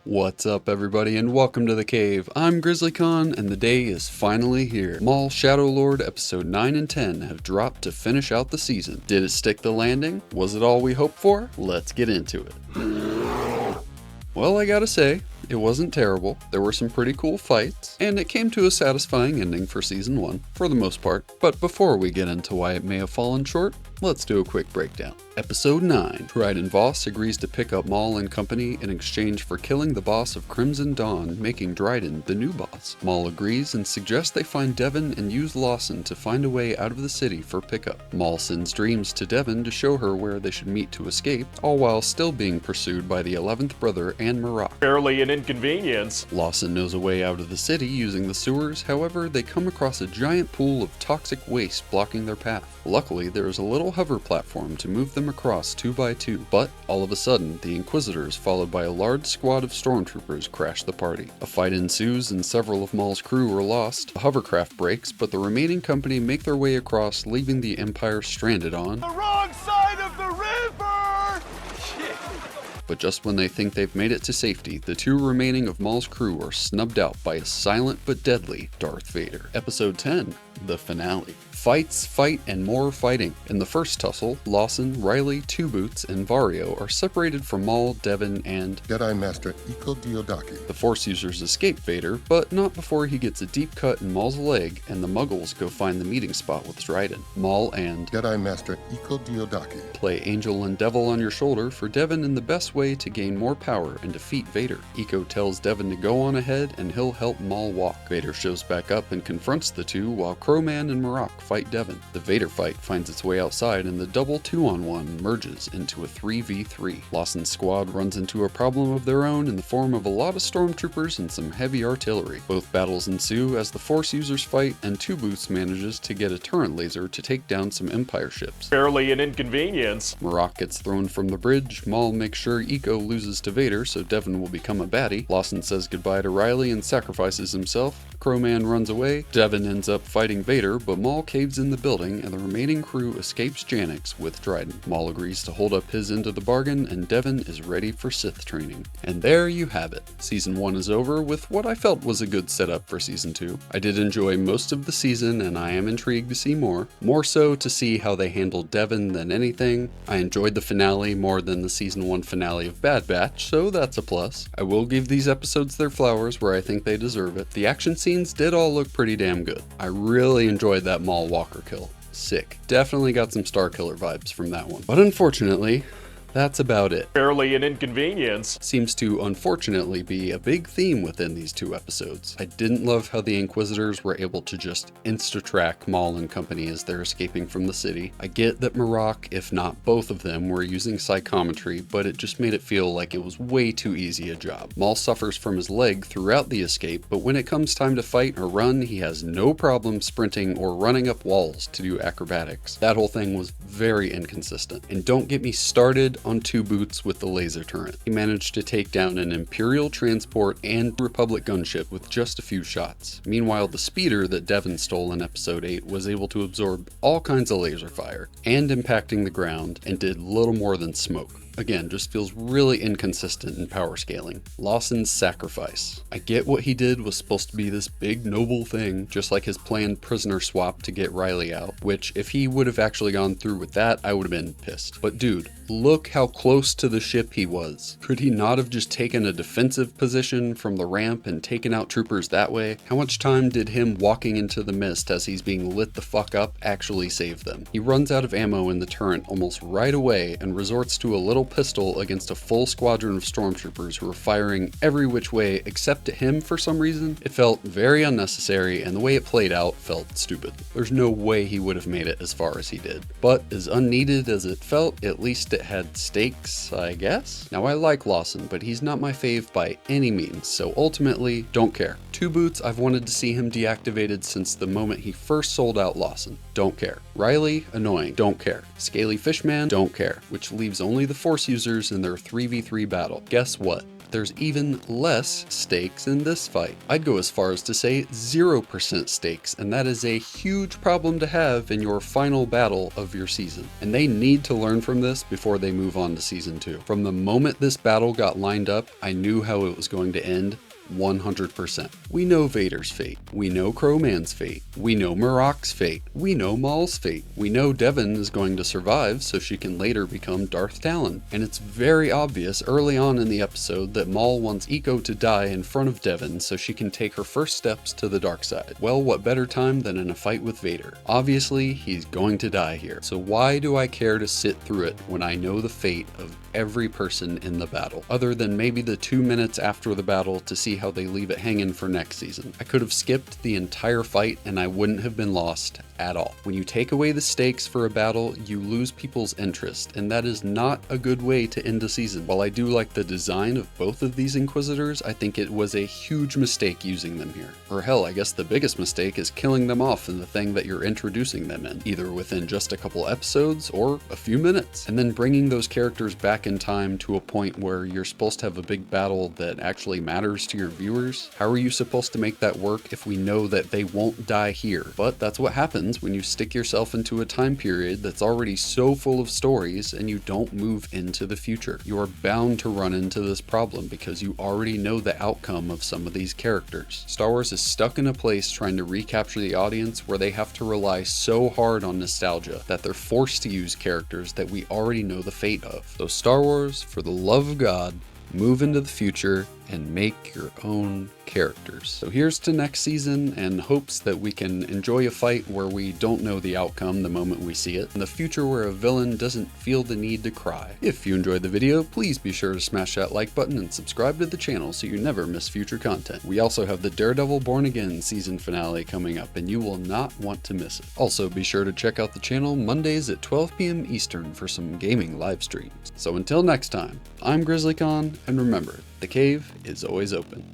What's up everybody and welcome to the cave. I'm GrizzlyKaun and the day is finally here. Maul Shadow Lord episode 9 and 10 have dropped to finish out the season. Did it stick the landing? Was it all we hoped for? Let's get into it. Well, I gotta say, it wasn't terrible. There were some pretty cool fights, and it came to a satisfying ending for season 1, for the most part. But before we get into why it may have fallen short, let's do a quick breakdown. Episode 9. Dryden Voss agrees to pick up Maul and company in exchange for killing the boss of Crimson Dawn, making Dryden the new boss. Maul agrees and suggests they find Devon and use Lawson to find a way out of the city for pickup. Maul sends Dreams to Devon to show her where they should meet to escape, all while still being pursued by the 11th brother and Marak. Barely an inconvenience. Lawson knows a way out of the city using the sewers, however, they come across a giant pool of toxic waste blocking their path. Luckily, there is a little hover platform to move them across 2 by 2, but all of a sudden, the Inquisitors, followed by a large squad of stormtroopers, crash the party. A fight ensues and several of Maul's crew are lost. The hovercraft breaks, but the remaining company make their way across, leaving the Empire stranded on The wrong side of the river! But just when they think they've made it to safety, the 2 remaining of Maul's crew are snubbed out by a silent but deadly Darth Vader. Episode 10, the finale. Fights, fight, and more fighting. In the first tussle, Lawson, Riley, Two Boots, and Vario are separated from Maul, Devon, and Jedi Master Iko Diodaki. the Force users escape Vader, but not before he gets a deep cut in Maul's leg and the Muggles go find the meeting spot with Dryden. Maul and Jedi Master Iko Diodaki. play Angel and Devil on your shoulder for Devon in the best way to gain more power and defeat Vader. Iko tells Devon to go on ahead and he'll help Maul walk. Vader shows back up and confronts the 2 while Crowman and Marak fight Devon. The Vader fight finds its way outside and the double 2-on-1 merges into a 3v3. Lawson's squad runs into a problem of their own in the form of a lot of stormtroopers and some heavy artillery. Both battles ensue as the Force users fight and Two Boots manages to get a turret laser to take down some Empire ships. Barely an inconvenience. Marak gets thrown from the bridge, Maul makes sure Iko loses to Vader so Devon will become a baddie. Lawson says goodbye to Riley and sacrifices himself. Crowman runs away. Devon ends up fighting Vader, but Maul caves in the building and the remaining crew escapes Janix with Dryden. Maul agrees to hold up his end of the bargain and Devon is ready for Sith training. And there you have it. Season 1 is over with what I felt was a good setup for Season 2. I did enjoy most of the season and I am intrigued to see more. More so to see how they handled Devon than anything. I enjoyed the finale more than the Season 1 finale of Bad Batch, so that's a plus. I will give these episodes their flowers where I think they deserve it. The action scenes did all look pretty damn good. I really enjoyed that Maul Walker kill. Sick. Definitely got some Starkiller vibes from that one. But unfortunately, that's about it. Barely an inconvenience. Seems to unfortunately be a big theme within these 2 episodes. I didn't love how the Inquisitors were able to just insta-track Maul and company as they're escaping from the city. I get that Marak, if not both of them, were using psychometry, but it just made it feel like it was way too easy a job. Maul suffers from his leg throughout the escape, but when it comes time to fight or run, he has no problem sprinting or running up walls to do acrobatics. That whole thing was very inconsistent. And don't get me started on Two Boots with the laser turret. He managed to take down an Imperial transport and Republic gunship with just a few shots. Meanwhile, the speeder that Devon stole in episode 8 was able to absorb all kinds of laser fire and impacting the ground and did little more than smoke. Again, just feels really inconsistent in power scaling. Lawson's sacrifice. I get what he did was supposed to be this big noble thing, just like his planned prisoner swap to get Riley out, which if he would have actually gone through with that, I would have been pissed. But dude, look how close to the ship he was. Could he not have just taken a defensive position from the ramp and taken out troopers that way? How much time did him walking into the mist as he's being lit the fuck up actually save them? He runs out of ammo in the turret almost right away and resorts to a little pistol against a full squadron of stormtroopers who are firing every which way except at him for some reason. It felt very unnecessary and the way it played out felt stupid. There's no way he would have made it as far as he did. But as unneeded as it felt, at least it had stakes, I guess? Now I like Lawson, but he's not my fave by any means, so ultimately, don't care. Two Boots, I've wanted to see him deactivated since the moment he first sold out Lawson. Don't care. Riley, annoying. Don't care. Scaly Fishman, don't care. Which leaves only the Force users in their 3v3 battle. Guess what? There's even less stakes in this fight. I'd go as far as to say 0% stakes, and that is a huge problem to have in your final battle of your season. And they need to learn from this before they move on to season 2. From the moment this battle got lined up, I knew how it was going to end. 100%. We know Vader's fate. We know Crowman's fate. We know Marok's fate. We know Maul's fate. We know Devon is going to survive so she can later become Darth Talon. And it's very obvious early on in the episode that Maul wants Eco to die in front of Devon so she can take her first steps to the dark side. Well, what better time than in a fight with Vader? Obviously, he's going to die here. So why do I care to sit through it when I know the fate of every person in the battle, other than maybe the 2 minutes after the battle to see how they leave it hanging for next season? I could have skipped the entire fight and I wouldn't have been lost at all. When you take away the stakes for a battle, you lose people's interest, and that is not a good way to end a season. While I do like the design of both of these Inquisitors, I think it was a huge mistake using them here. Or hell, I guess the biggest mistake is killing them off in the thing that you're introducing them in, either within just a couple episodes or a few minutes, and then bringing those characters back in time to a point where you're supposed to have a big battle that actually matters to your viewers. How are you supposed to make that work if we know that they won't die here? But that's what happens when you stick yourself into a time period that's already so full of stories and you don't move into the future. You are bound to run into this problem because you already know the outcome of some of these characters. Star Wars is stuck in a place trying to recapture the audience where they have to rely so hard on nostalgia that they're forced to use characters that we already know the fate of. So Star Wars, for the love of God, move into the future and make your own characters. So here's to next season and hopes that we can enjoy a fight where we don't know the outcome the moment we see it, and the future where a villain doesn't feel the need to cry. If you enjoyed the video, please be sure to smash that like button and subscribe to the channel so you never miss future content. We also have the Daredevil Born Again season finale coming up and you will not want to miss it. Also be sure to check out the channel Mondays at 12 p.m. Eastern for some gaming live streams. So until next time, I'm GrizzlyKaun, and remember, the cave is always open.